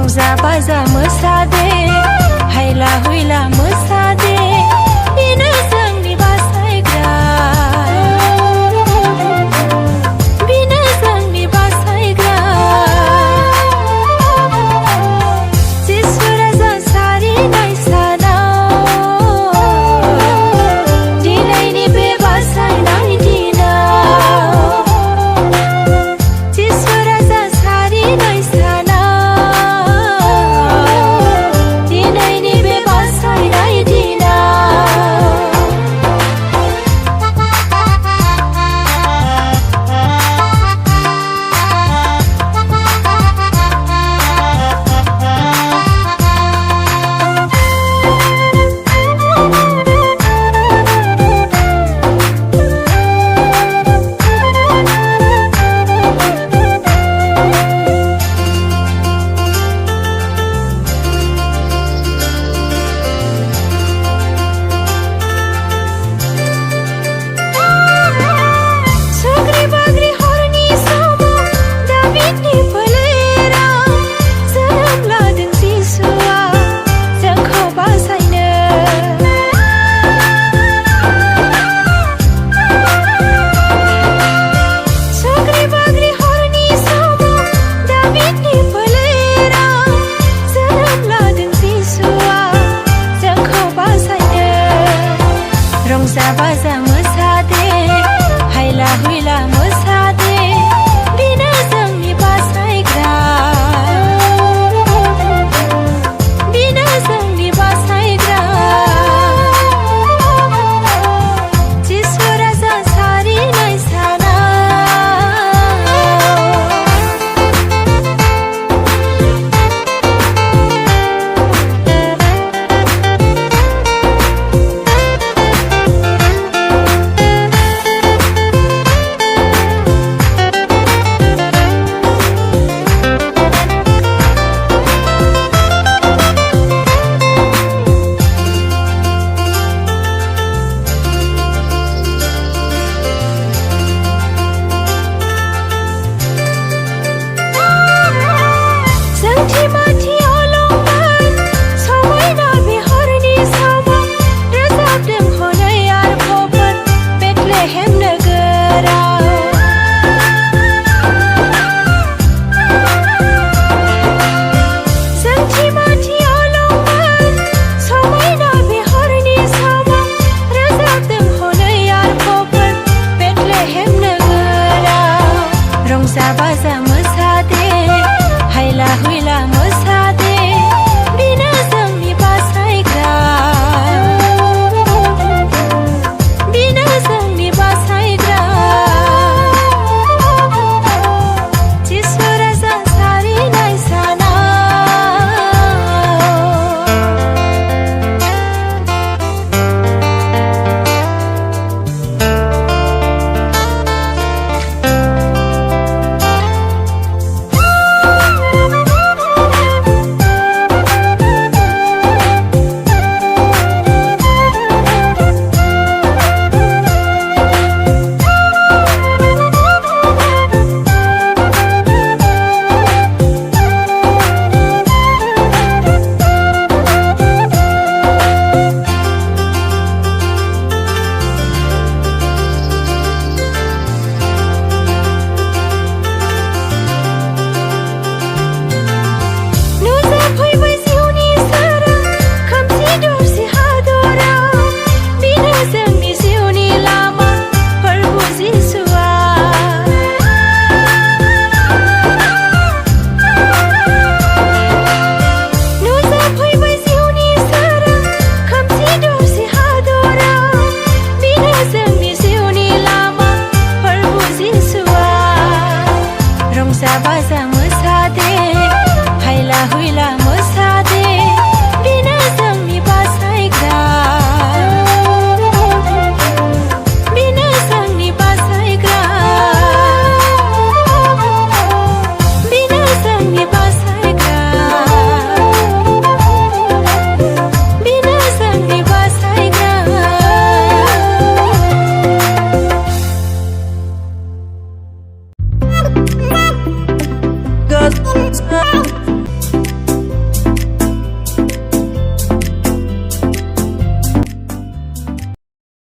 रंजा बाजा मोसादे हायला हुइला मोसादे बेनो जोंनि बासायग्रा बेनो जोंनि बासायग्रा जिसुरा जों सारिनाय सानाव दिनैनि बे बासायनाय दिनाव जिसुरा जों सारिनाय सानाव रंजा बाजा मोसादे हायला हुइला मोसादे बेनो जोंनि बासायग्रा बेनो जोंनि बासायग्रा जिसुरा जों सारिनाय सानाव रंजा बाजा मोसादे हायला हुइला मोसादे बेनो जोंनि बासायग्रा बेनो जोंनि बासायग्रा जिसुरा जों सारिनाय सानाव रंजा बाजा मोसादे हायला हुइला मोसादे बेनो जोंनि बासायग्रा बेनो जोंनि बासायग्रा बेनो जोंनि बासायग्रा बेनो जोंनि बासायग्रा Cause